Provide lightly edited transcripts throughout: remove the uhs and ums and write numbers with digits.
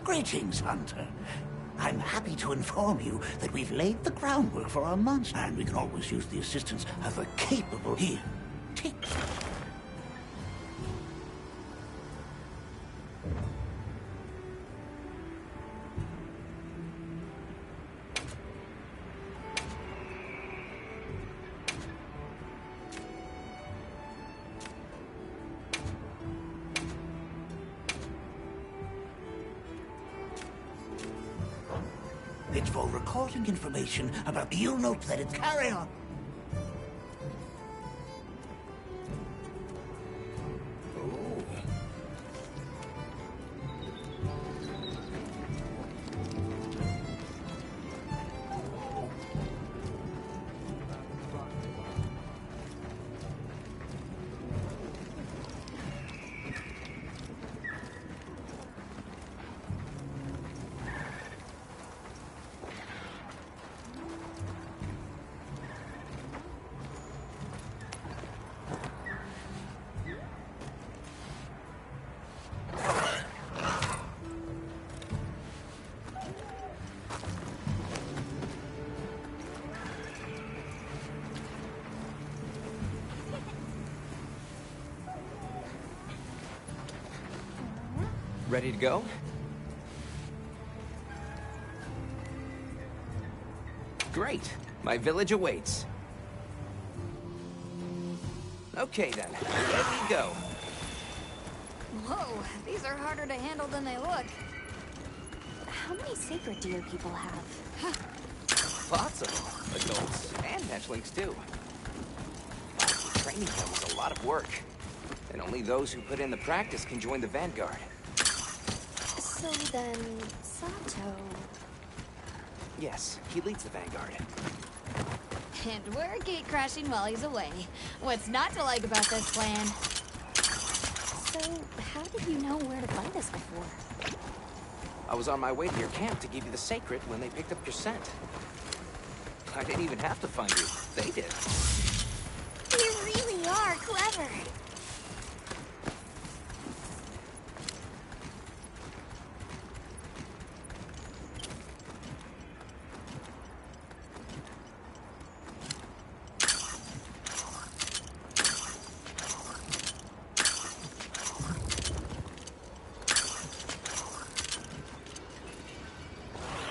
Greetings, Hunter. I'm happy to inform you that we've laid the groundwork for our monster, and we can always use the assistance of a capable here. Tick. It's for recording information about... You'll note that it's... Carry on! Ready to go? Great. My village awaits. Okay then, here we go. Whoa, these are harder to handle than they look. How many sacred deer people have? Lots of them. Adults and hatchlings too. Training them was a lot of work. And only those who put in the practice can join the Vanguard. So then, Sato... Yes, he leads the Vanguard. And we're gate crashing while he's away. What's not to like about this plan? So, how did you know where to find us before? I was on my way to your camp to give you the sacred when they picked up your scent. I didn't even have to find you. They did. You really are clever.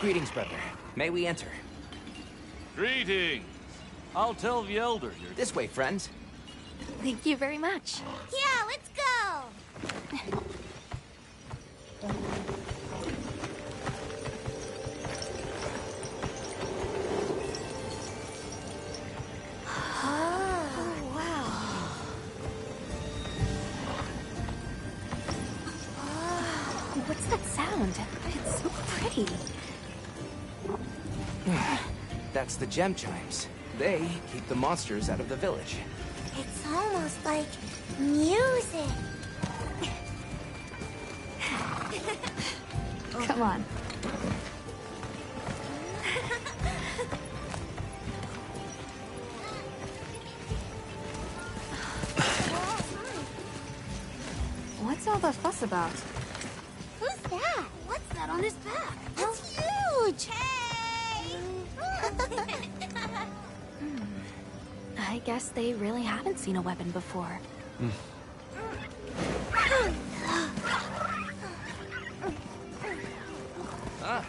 Greetings, brother. May we enter? Greetings. I'll tell the elder you're... This way, friends. Thank you very much. Yeah, let's go! Oh, wow. What's that sound? It's so pretty. That's the gem chimes. They keep the monsters out of the village. It's almost like music. Come on. this about? Who's that? What's that on his back? It's huge! Hey! I guess they really haven't seen a weapon before. Ah.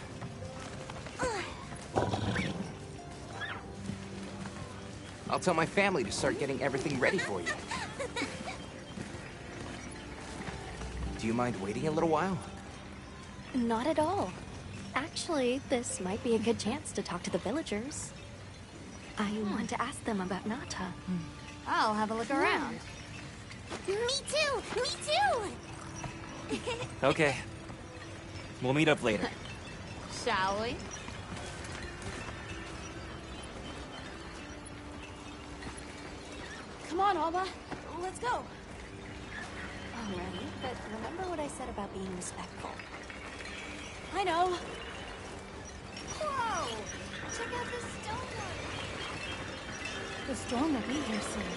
I'll tell my family to start getting everything ready for you. Do you mind waiting a little while? Not at all. Actually, this might be a good chance to talk to the villagers. I want to ask them about Nata. I'll have a look around. Me too! Me too! Okay. We'll meet up later. Shall we? Come on, Alba. Let's go. Alright, but remember what I said about being respectful. I know. Whoa! Check out this stone one. The storm will be here soon.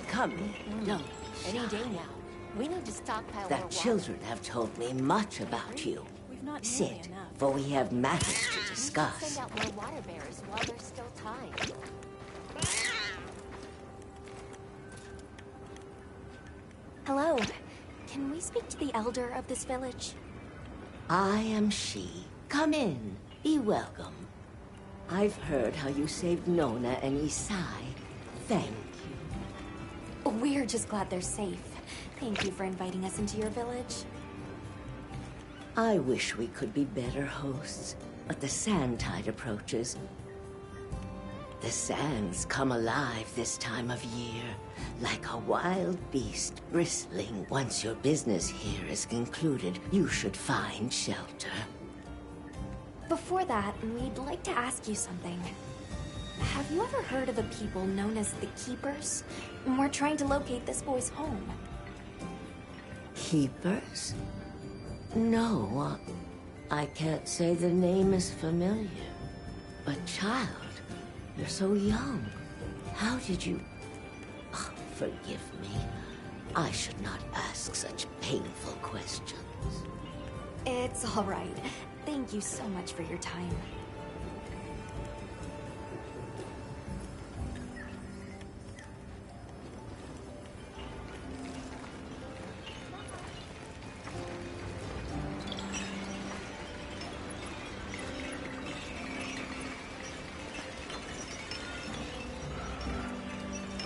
Come in. No, any day now. We need to stockpile the children have told me much about you. We've not nearly Sit, enough. for we have matters to discuss. Send out more water bearers while there's still time. Hello. Can we speak to the elder of this village? I am she. Come in. Be welcome. I've heard how you saved Nona and Isai. Thank you. We're just glad they're safe. Thank you for inviting us into your village. I wish we could be better hosts, but the sand tide approaches. The sands come alive this time of year, like a wild beast bristling. Once your business here is concluded, you should find shelter. Before that, we'd like to ask you something. Have you ever heard of the people known as the Keepers? We're trying to locate this boy's home. Keepers? No, I can't say the name is familiar. But child, you're so young. How did you... Oh, forgive me. I should not ask such painful questions. It's all right. Thank you so much for your time.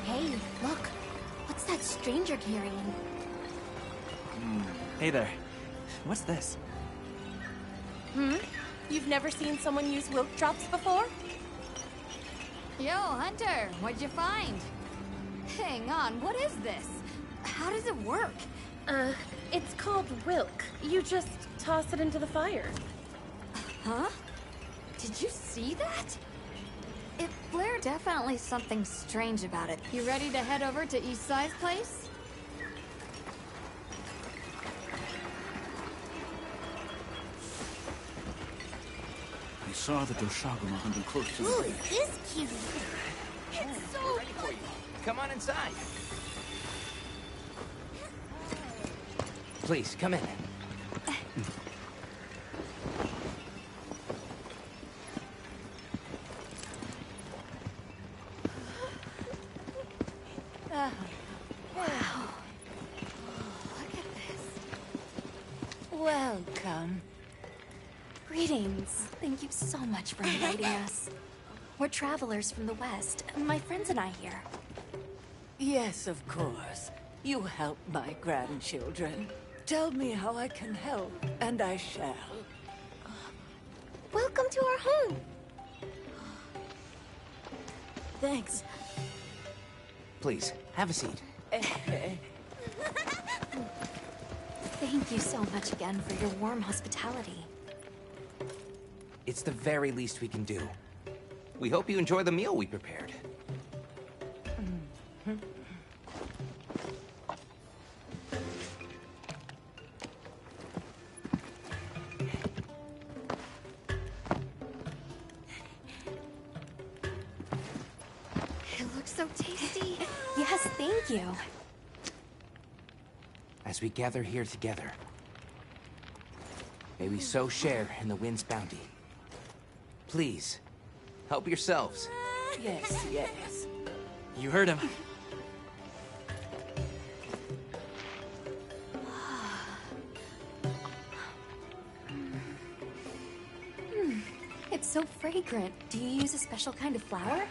Hey, look. What's that stranger carrying? Hey there. What's this? You've never seen someone use wilk drops before? Yo, Hunter, what'd you find? Hang on, what is this? How does it work? It's called wilk. You just toss it into the fire. Huh? Did you see that? It flared. Definitely something strange about it. You ready to head over to Isai's place? I saw the Doshaguma hunting close to the Ooh, bridge. this cutie. It's so Ready for you. Come on inside. Please, come in. Look at this. Welcome. Greetings. Thank you so much for inviting us. We're travelers from the West, and my friends and I here. Yes, of course. You help my grandchildren. Tell me how I can help, and I shall. Welcome to our home. Thanks. Please, have a seat. Thank you so much again for your warm hospitality. It's the very least we can do. We hope you enjoy the meal we prepared. It looks so tasty. Yes, thank you. I as we gather here together. May we so share in the wind's bounty. Please, help yourselves. Yes, yes. You heard him. It's so fragrant. Do you use a special kind of flower?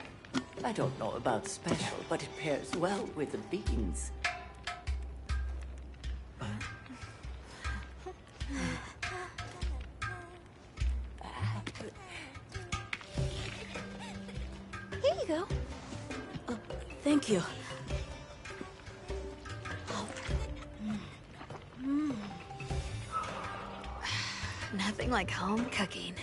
I don't know about special, but it pairs well with the beans. Here you go. Thank you. Nothing like home cooking.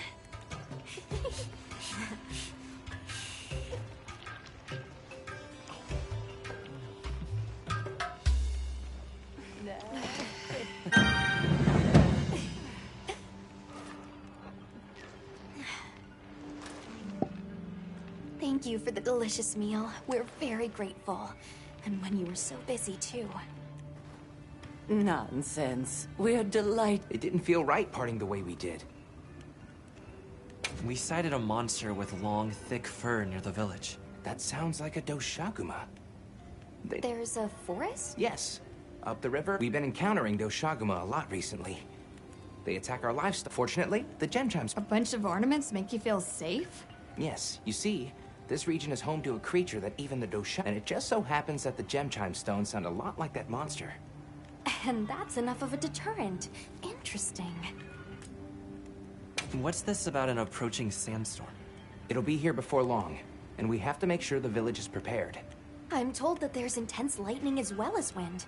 Thank you for the delicious meal. We're very grateful. And when you were so busy, too. Nonsense. We're delighted. It didn't feel right parting the way we did. We sighted a monster with long, thick fur near the village. That sounds like a Doshaguma. There's a forest? Yes. Up the river, we've been encountering Doshaguma a lot recently. They attack our livestock. Fortunately, the gem chimes... A bunch of ornaments make you feel safe? Yes, you see, this region is home to a creature that even the Dosha... And it just so happens that the gem chime stones sound a lot like that monster. And that's enough of a deterrent. Interesting. What's this about an approaching sandstorm? It'll be here before long, and we have to make sure the village is prepared. I'm told that there's intense lightning as well as wind.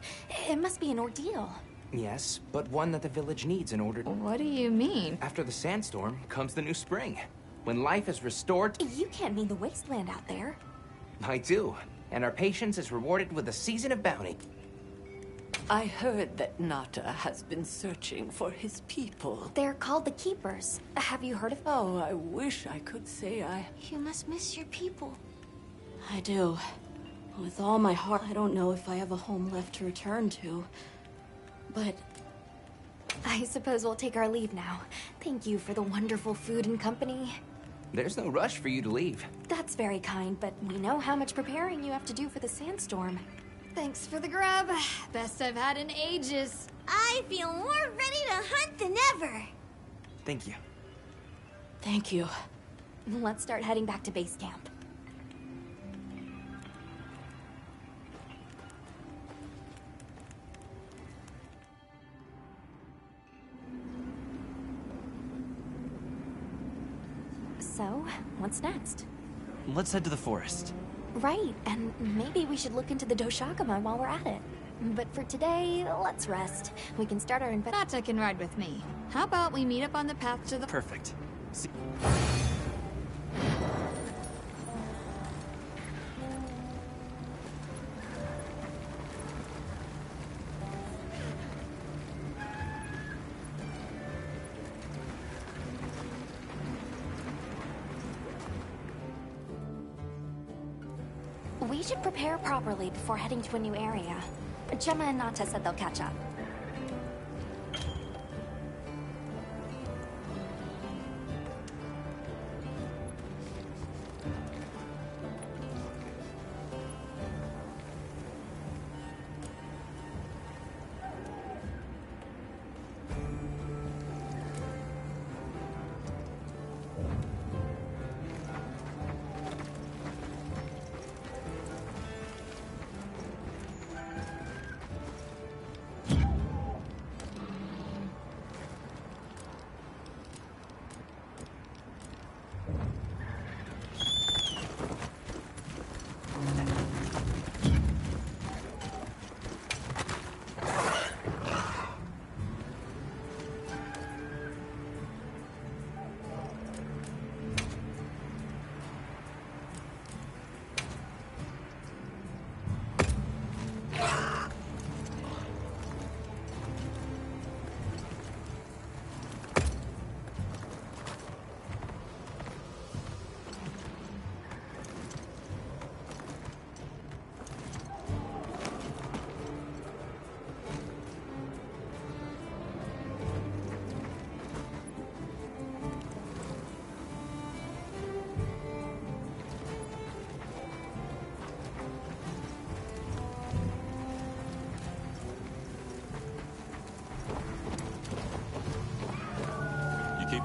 It must be an ordeal. Yes, but one that the village needs in order... What do you mean? After the sandstorm comes the new spring. When life is restored... You can't mean the wasteland out there. I do. And our patience is rewarded with a season of bounty. I heard that Nata has been searching for his people. They're called the Keepers. Have you heard of them? Oh, I wish I could say I... You must miss your people. I do. With all my heart, I don't know if I have a home left to return to. But... I suppose we'll take our leave now. Thank you for the wonderful food and company. There's no rush for you to leave. That's very kind, but we know how much preparing you have to do for the sandstorm. Thanks for the grub. Best I've had in ages. I feel more ready to hunt than ever. Thank you. thank you. Let's start heading back to base camp. So, what's next? Let's head to the forest. Right, and maybe we should look into the Doshagama while we're at it. But for today, let's rest. We can start our Nata can ride with me. How about we meet up on the path to the... Perfect. See We should prepare properly before heading to a new area. Gemma and Nata said they'll catch up.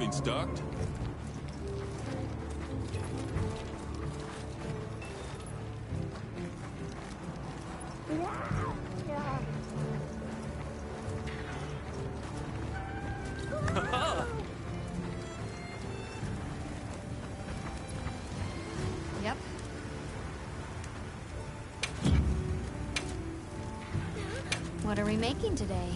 been stocked? Yep. What are we making today?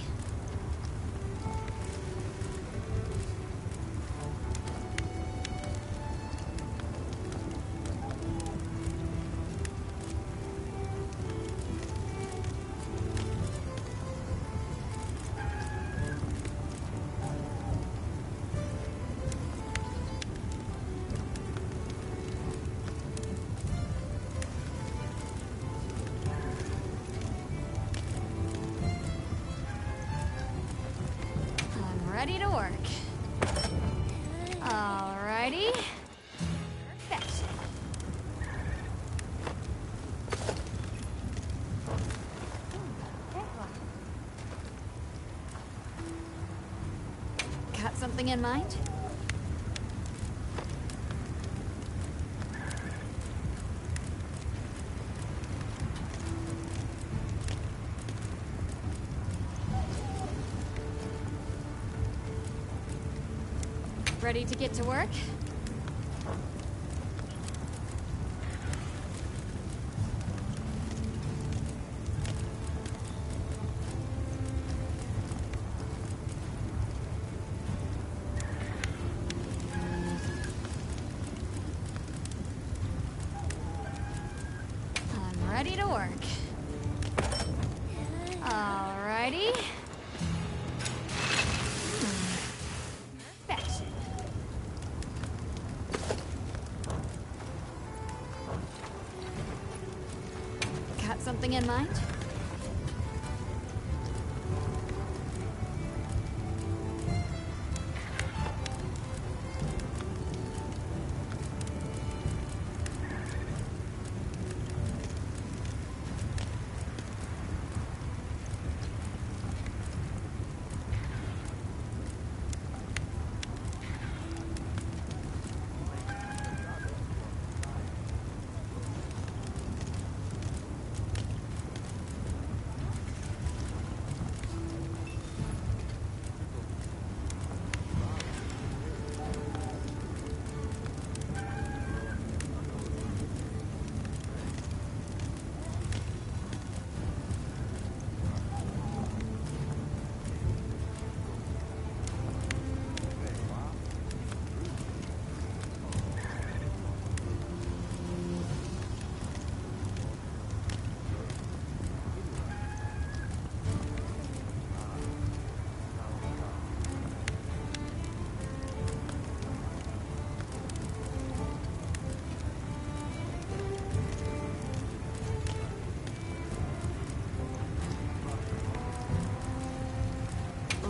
Ready to work. Alrighty. Perfection. Got something in mind? Ready to get to work? I'm ready to work. Alrighty. Perfection. Got something in mind?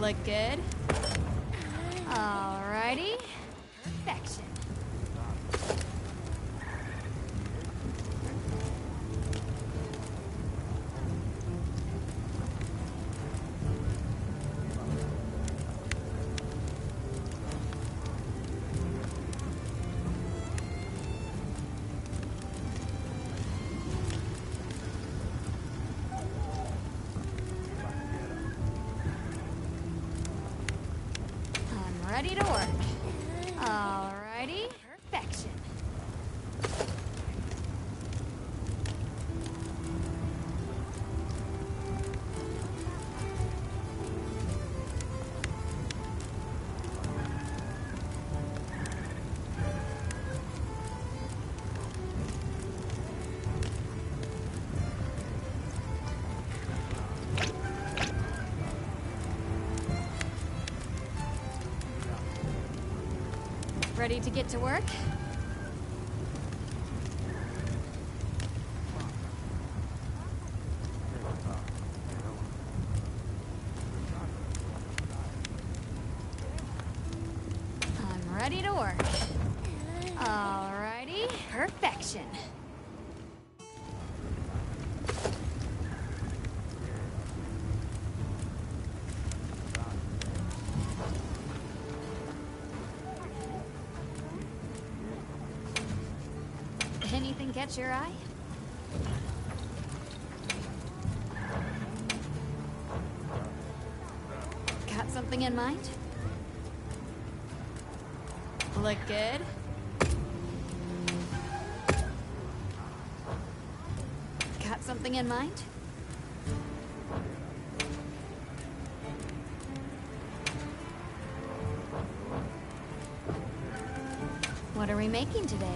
Look good? Alrighty. Perfection. Ready to work. Alrighty. Perfection. Ready to get to work? I'm ready to work. Alrighty. Perfection. Anything catch your eye? Got something in mind? Look good? Got something in mind? What are we making today?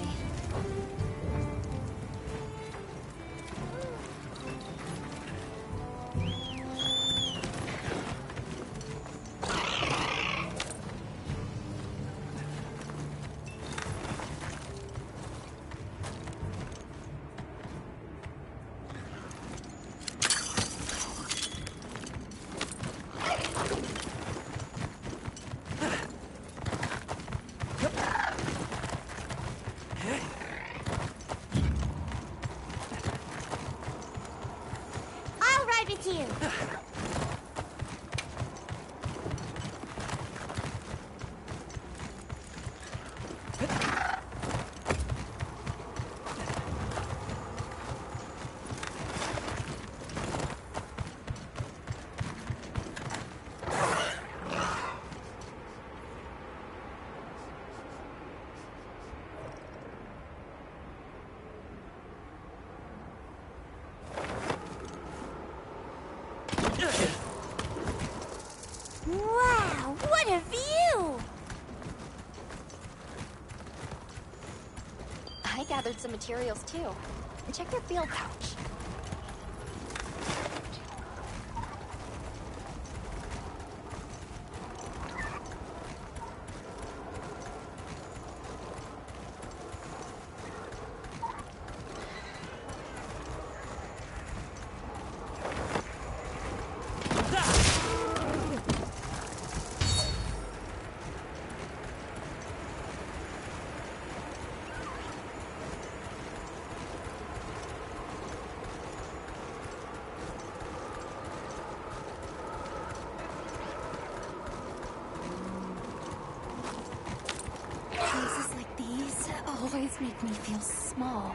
I'll ride with you. Wow, what a view! I gathered some materials too. Check your field pouch. Places like these always make me feel small.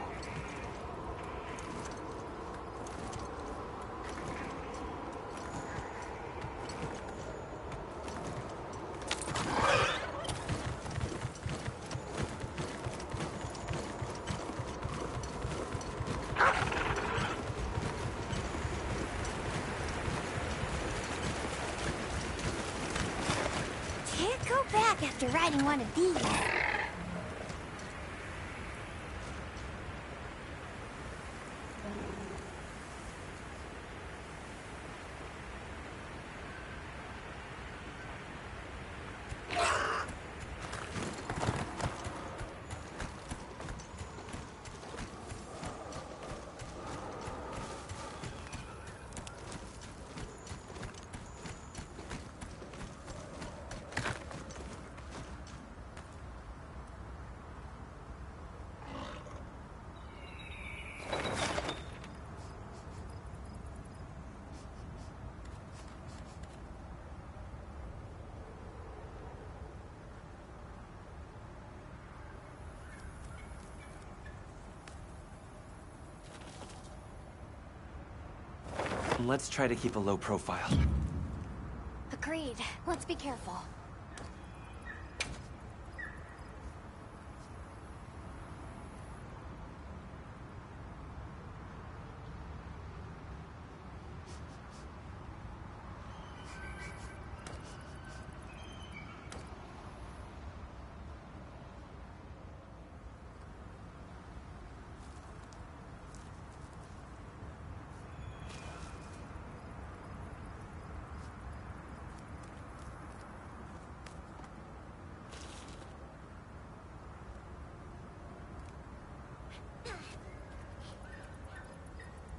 Can't go back after riding one of these. Let's try to keep a low profile. Agreed. Let's be careful.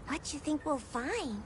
What you think we'll find?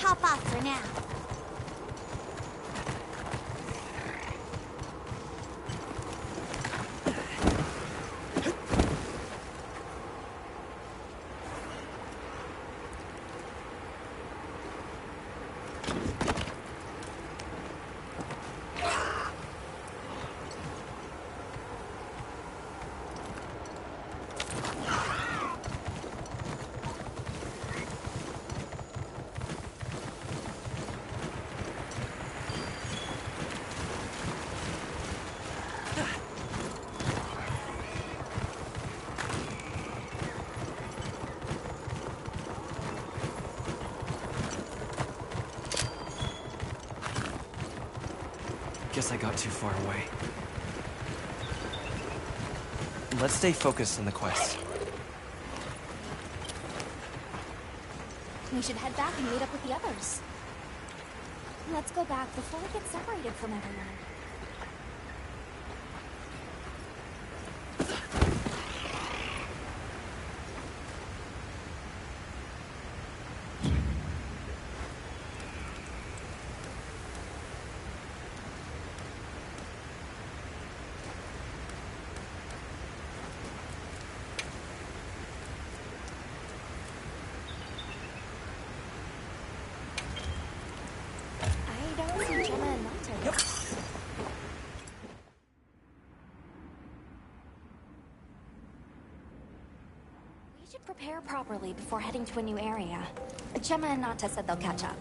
hop off for now. Guess I got too far away. Let's stay focused on the quest. We should head back and meet up with the others. Let's go back before we get separated from everyone. I don't see Gemma and Monte. Yep. We should prepare properly before heading to a new area. Gemma and Nata said they'll catch up.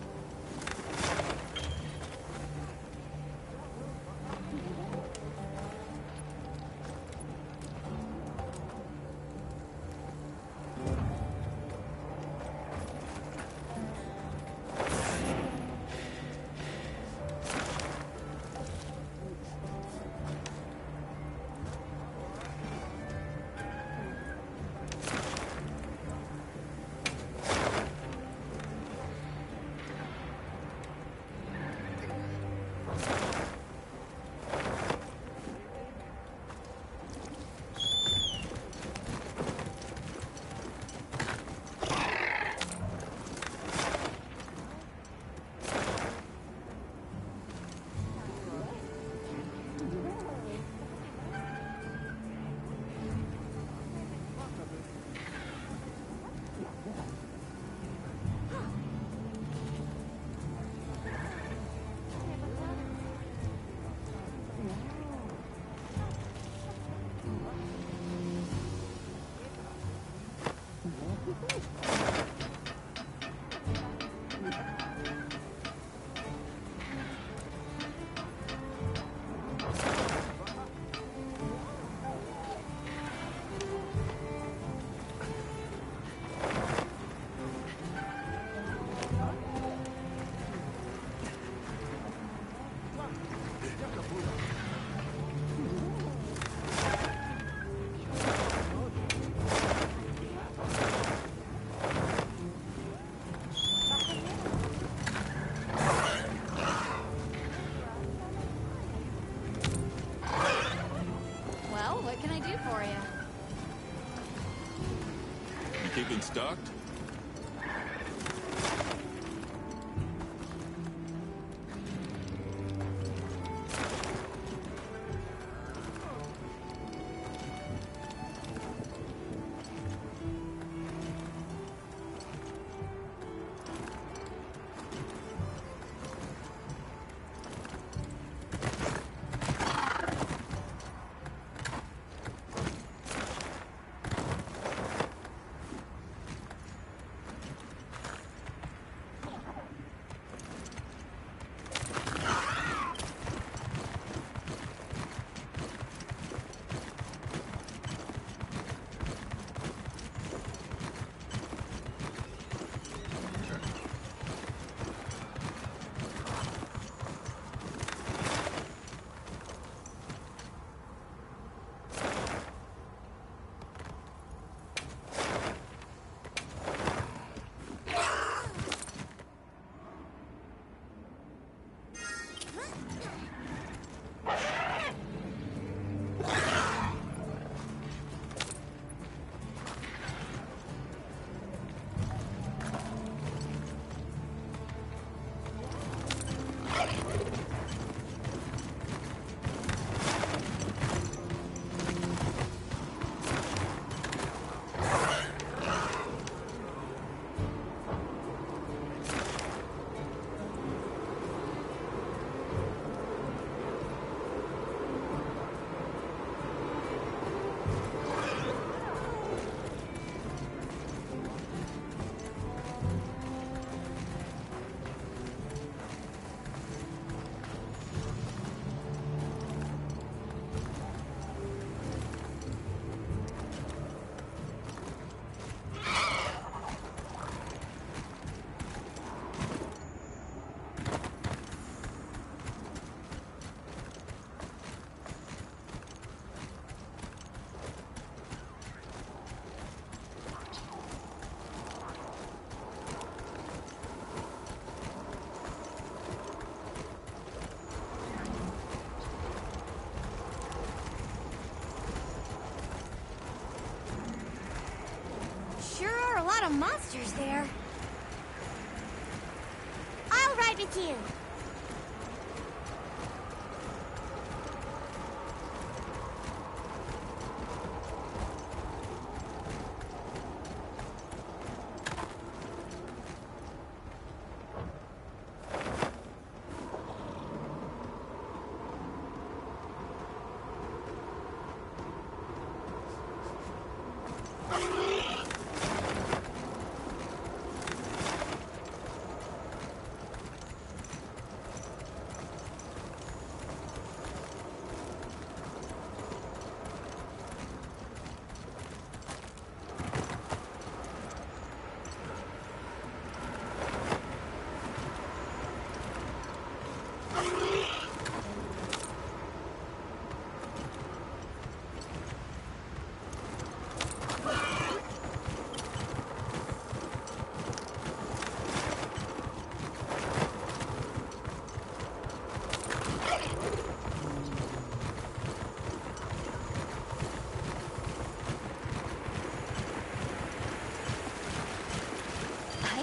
Well, what can I do for you? You keeping stocked? lot of monsters there. I'll ride with you.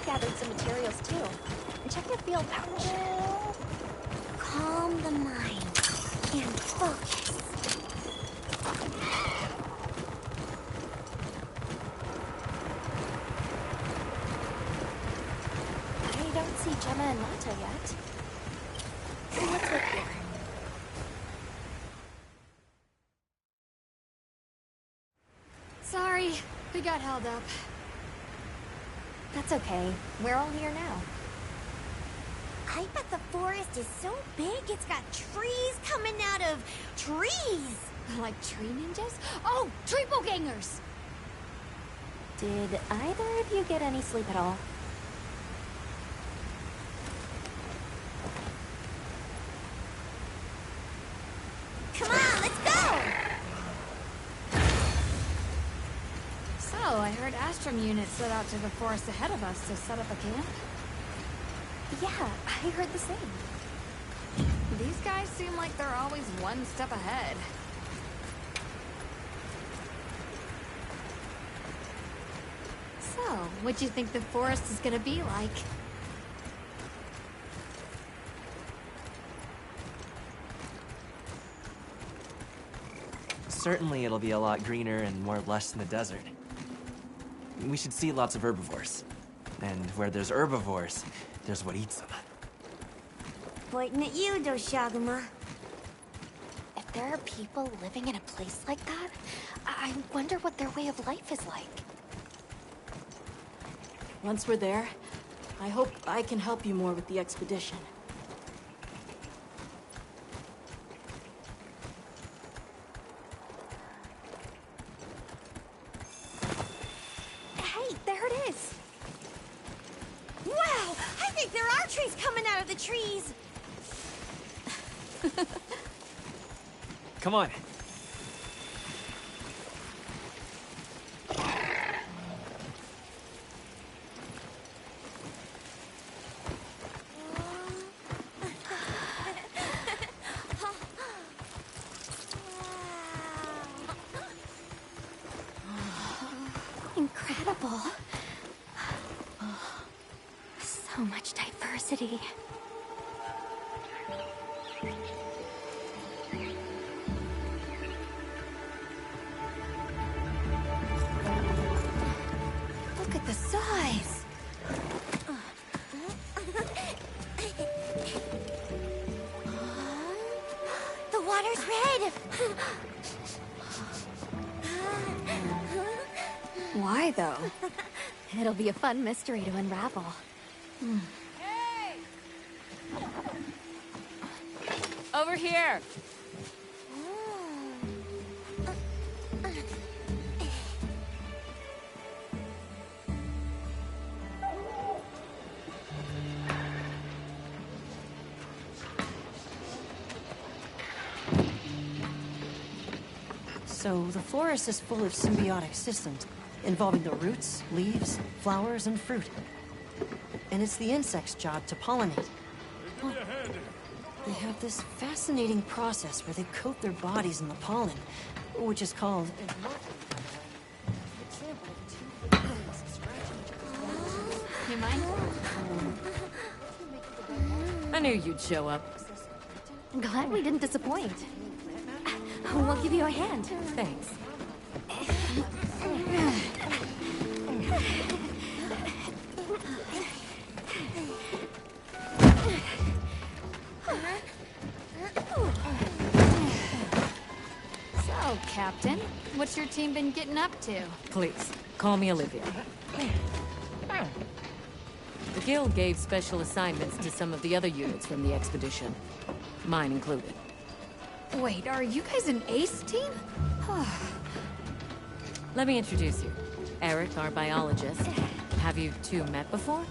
Gathered some materials too. Check your field pouch. Calm the mind and focus. I don't see Gemma and Mata yet. Let's look here. Sorry, we got held up. That's okay. We're all here now. I bet the forest is so big it's got trees coming out of trees. Like tree ninjas? Oh, triple gangers! Did either of you get any sleep at all? Come on, let's go! So, I heard Astrum units set out to the forest ahead of us to set up a camp. Yeah, I heard the same. These guys seem like they're always one step ahead. So, what do you think the forest is gonna be like? Certainly it'll be a lot greener and more lush than the desert. We should see lots of herbivores. And where there's herbivores, there's what eats them. Pointing at you, Doshaguma. If there are people living in a place like that, I wonder what their way of life is like. Once we're there, I hope I can help you more with the expedition. Hey, there it is. Wow, I think there are trees coming out of the trees. Come on. Incredible. So much diversity. Look at the size! The water's red. Why, though? It'll be a fun mystery to unravel. Hey! Over here! So the forest is full of symbiotic systems, involving the roots, leaves, flowers, and fruit. And it's the insect's job to pollinate. Huh. They have this fascinating process where they coat their bodies in the pollen, which is called... You mind? I knew you'd show up. Glad we didn't disappoint. We'll give you a hand. Thanks. So, Captain, what's your team been getting up to? Please, call me Olivia. The Guild gave special assignments to some of the other units from the expedition. Mine included. Wait, are you guys an ace team? Let me introduce you. Eric, our biologist. Have you two met before?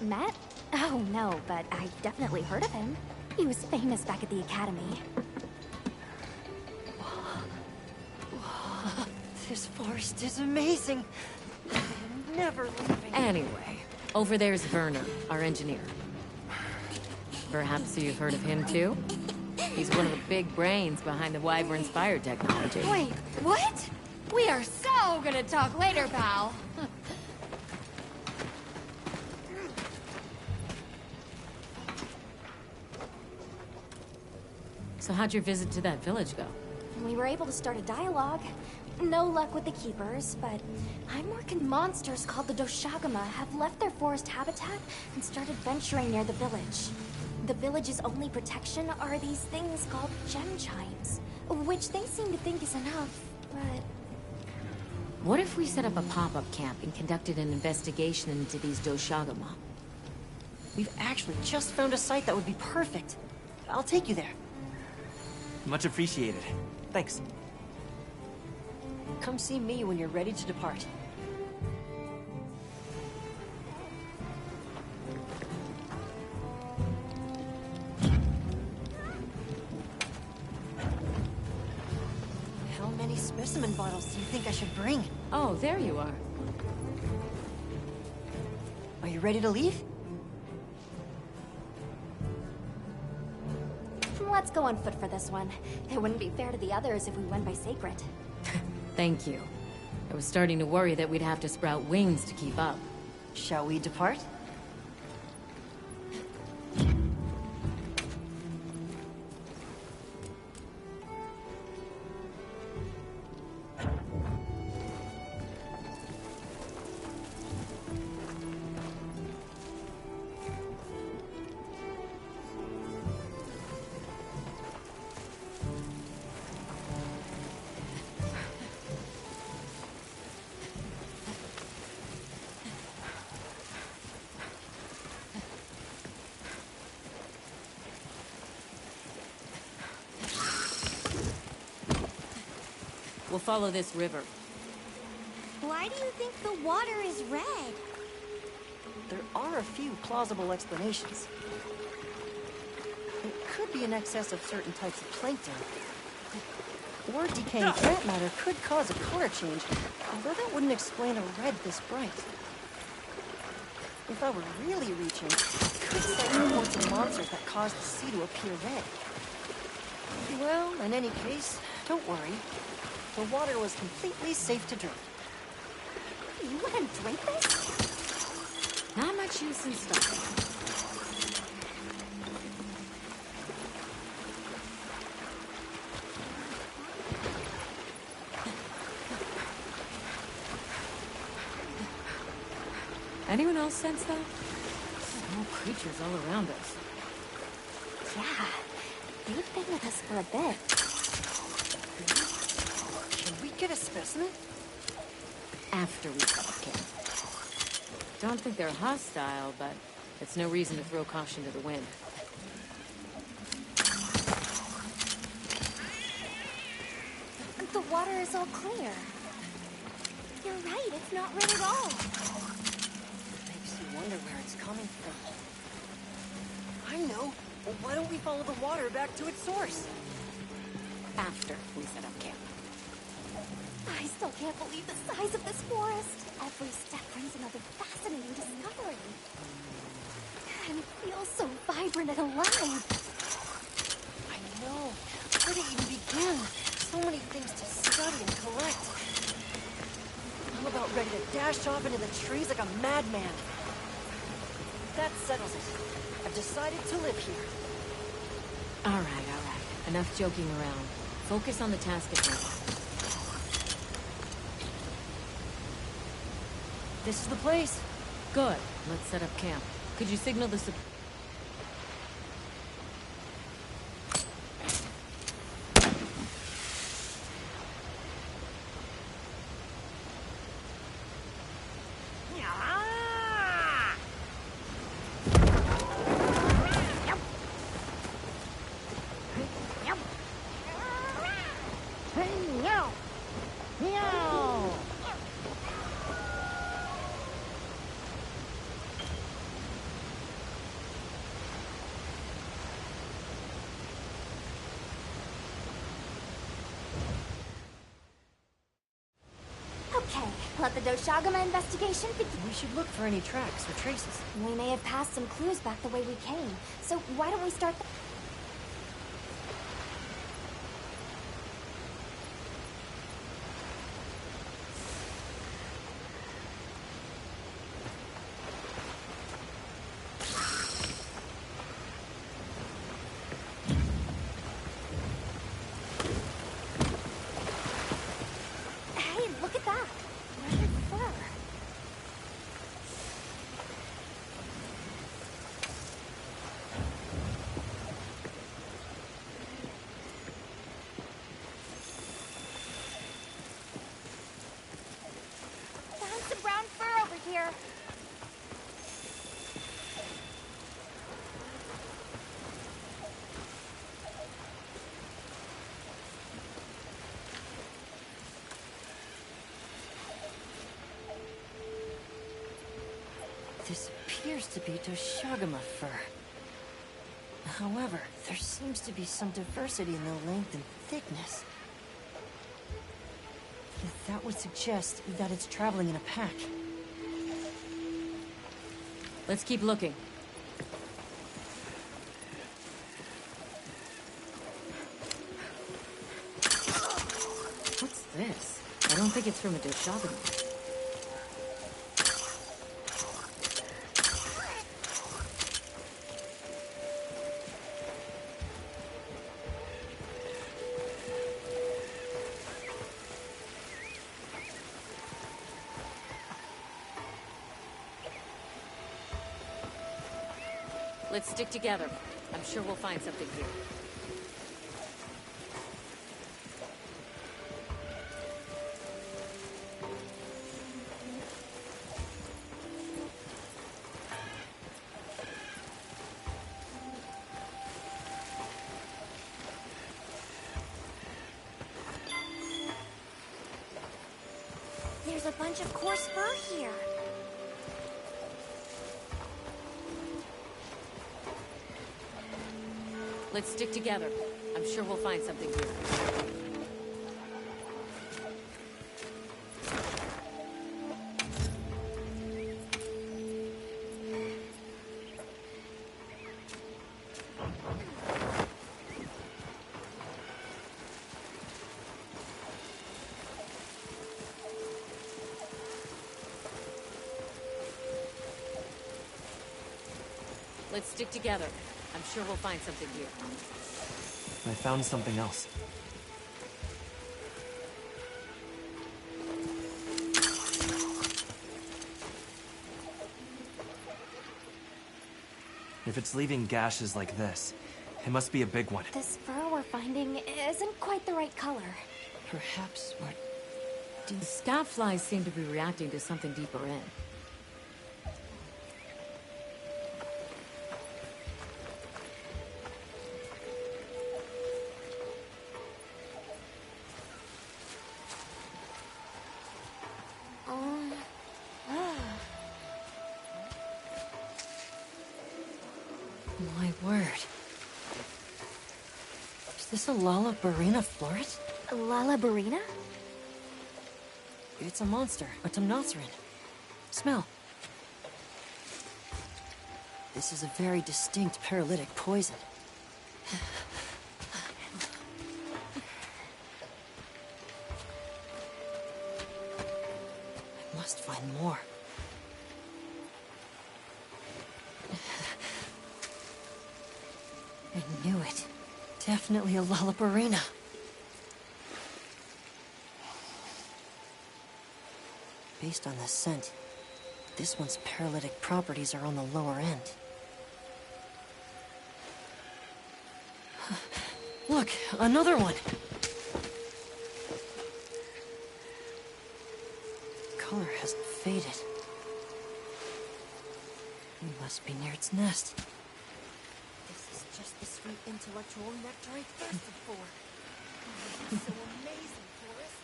Matt? Oh, no, but I've definitely heard of him. He was famous back at the academy. This forest is amazing. I'm never leaving. Anyway, over there's Werner, our engineer. Perhaps you've heard of him too? He's one of the big brains behind the Wyvern's fire technology. Wait, what? We are so gonna talk later, pal. So how'd your visit to that village go? We were able to start a dialogue. No luck with the Keepers, but I'm more monsters called the Doshagama have left their forest habitat and started venturing near the village. The village's only protection are these things called gem chimes, which they seem to think is enough, but... What if we set up a pop-up camp and conducted an investigation into these Doshagama? We've actually just found a site that would be perfect. I'll take you there. Much appreciated. Thanks. Come see me when you're ready to depart. How many specimen bottles do you think I should bring? Oh, there you are. Are you ready to leave? Let's go on foot for this one. It wouldn't be fair to the others if we went by Sacred. Thank you. I was starting to worry that we'd have to sprout wings to keep up. Shall we depart? We'll follow this river. Why do you think the water is red? There are a few plausible explanations. It could be an excess of certain types of plankton. Or decaying plant matter could cause a color change, although that wouldn't explain a red this bright. If I were really reaching, I could cite reports of monsters that caused the sea to appear red. Well, in any case, don't worry. The water was completely safe to drink. You let him drink this? Not much use in stopping. Anyone else sense that? Small creatures all around us. Yeah, they've been with us for a bit. Can we get a specimen? After we set up camp. Don't think they're hostile, but it's no reason to throw caution to the wind. The water is all clear. You're right, it's not red at all. Makes you wonder where it's coming from. I know. Well, why don't we follow the water back to its source? After we set up camp. I still can't believe the size of this forest. Every step brings another fascinating discovery. And it feels so vibrant and alive. I know. Where to even begin? So many things to study and collect. I'm about ready to dash off into the trees like a madman. That settles it. I've decided to live here. All right. Enough joking around. Focus on the task at hand. This is the place. Good. Let's set up camp. Could you signal the Okay, let the Doshagama investigation begin. We should look for any tracks or traces. We may have passed some clues back the way we came, so why don't we start Hey, look at that! Red fur. Found some brown fur over here. This appears to be Doshagama fur. However, there seems to be some diversity in the length and thickness. That would suggest that it's traveling in a pack. Let's keep looking. What's this? I don't think it's from a Doshagama. Let's stick together. I'm sure we'll find something here. There's a bunch of coarse fur here. Let's stick together. I'm sure we'll find something here. Let's stick together. I'm sure we'll find something here. I found something else. If it's leaving gashes like this, it must be a big one. This fur we're finding isn't quite the right color. Perhaps we're... The scat flies seem to be reacting to something deeper in. My word. Is this a Lalabarina floret? A Lalabarina? It's a monster, a Temnoceran. Smell. This is a very distinct paralytic poison. must find more. I knew it. Definitely a Lollabarina. Based on the scent, this one's paralytic properties are on the lower end. Look, another one! Color hasn't faded. We must be near its nest. This is just the sweet intellectual nectar I thirsted for. Oh, this is so amazing, Forrest.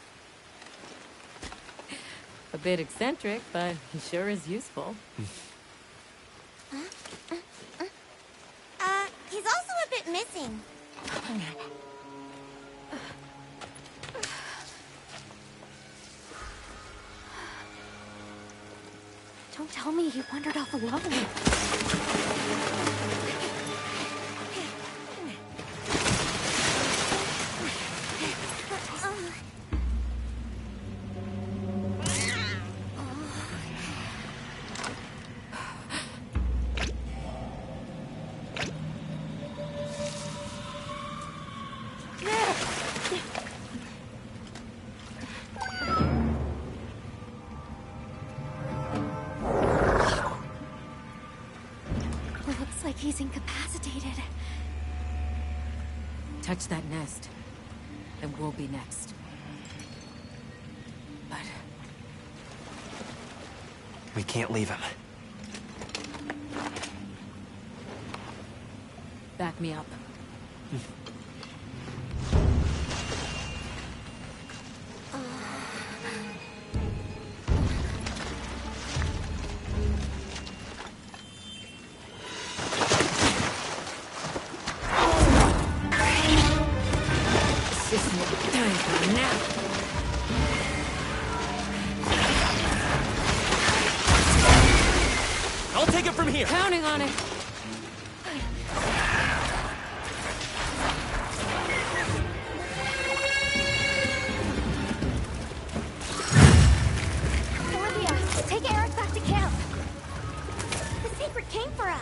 A bit eccentric, but he sure is useful. He's also a bit missing. Don't tell me he wandered off alone. Looks like he's incapacitated. Touch that nest, and we'll be next. But We can't leave him. back me up. I'll take it from here! Counting on it! Olivia, take Eric back to camp. The secret came for us.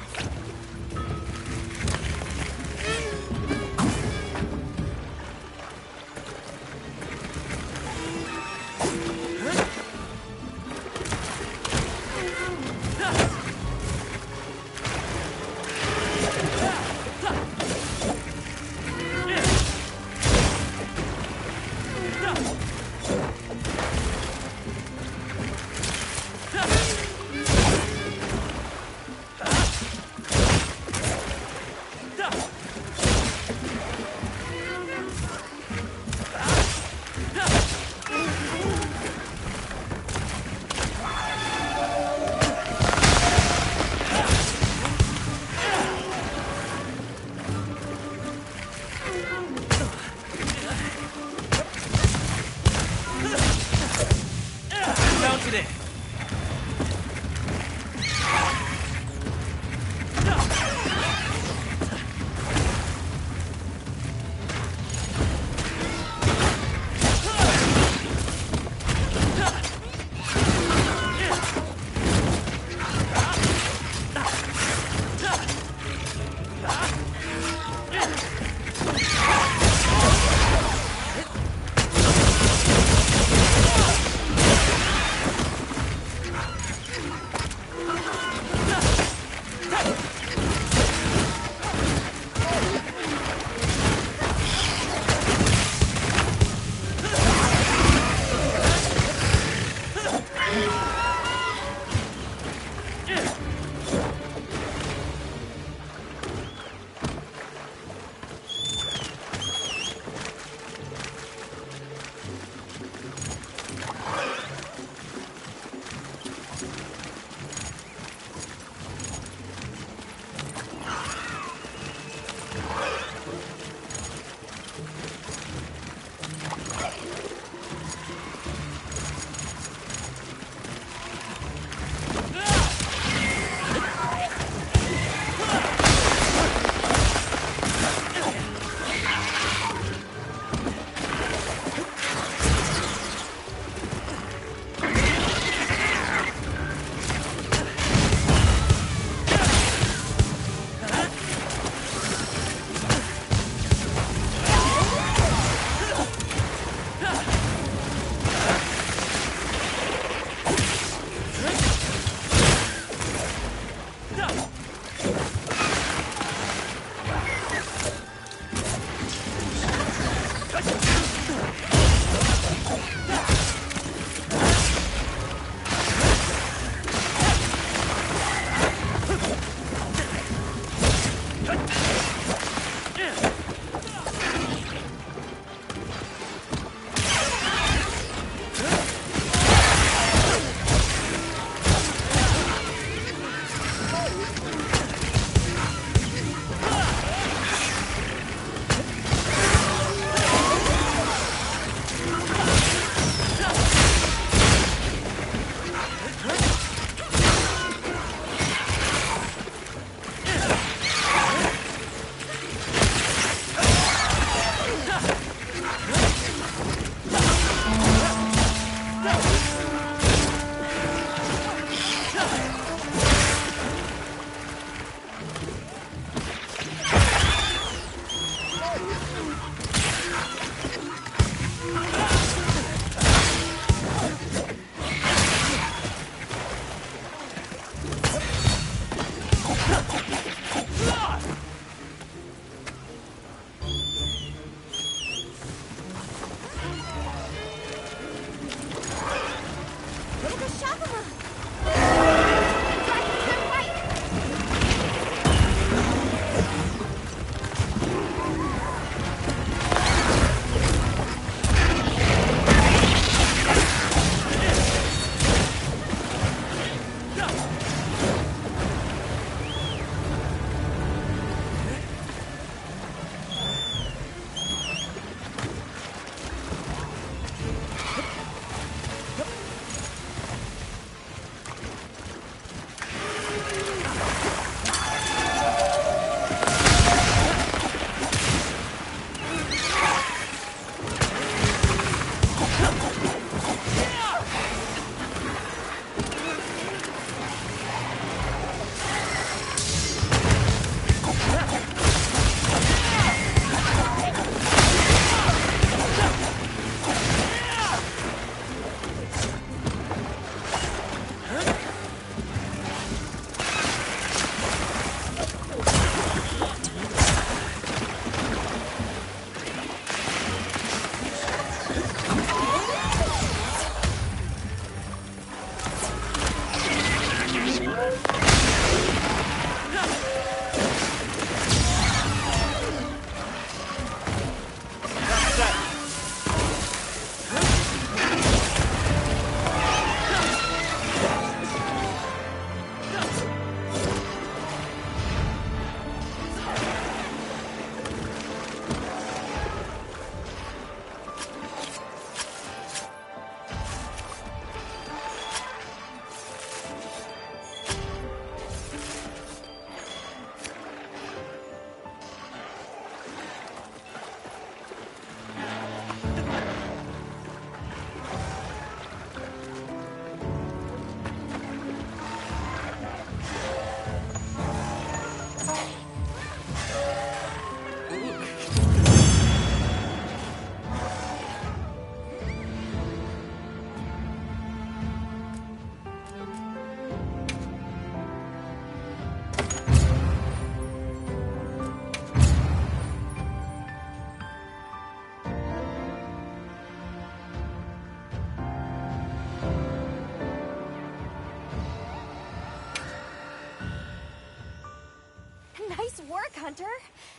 Nice work, Hunter.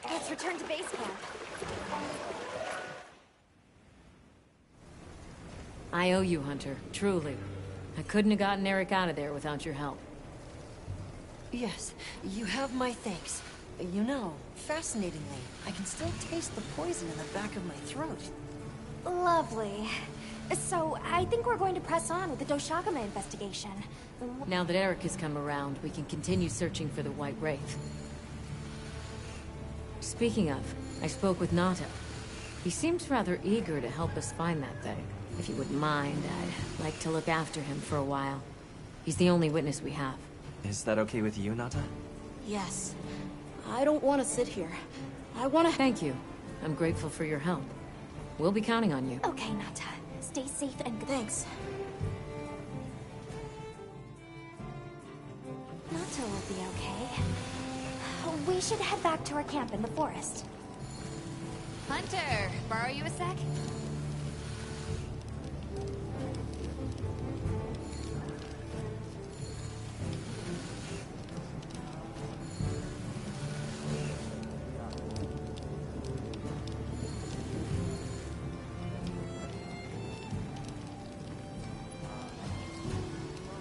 Let's return to base camp. I owe you, Hunter. Truly. I couldn't have gotten Eric out of there without your help. Yes, you have my thanks. You know, fascinatingly, I can still taste the poison in the back of my throat. Lovely. So, I think we're going to press on with the Doshagama investigation. Now that Eric has come around, we can continue searching for the White Wraith. Speaking of, I spoke with Nata. He seems rather eager to help us find that thing. If you wouldn't mind, I'd like to look after him for a while. He's the only witness we have. Is that okay with you, Nata? Yes. I don't want to sit here. I want to... Thank you. I'm grateful for your help. We'll be counting on you. Okay, Nata. Stay safe and good. Thanks. Nata will be okay. We should head back to our camp in the forest. Hunter, borrow you a sec?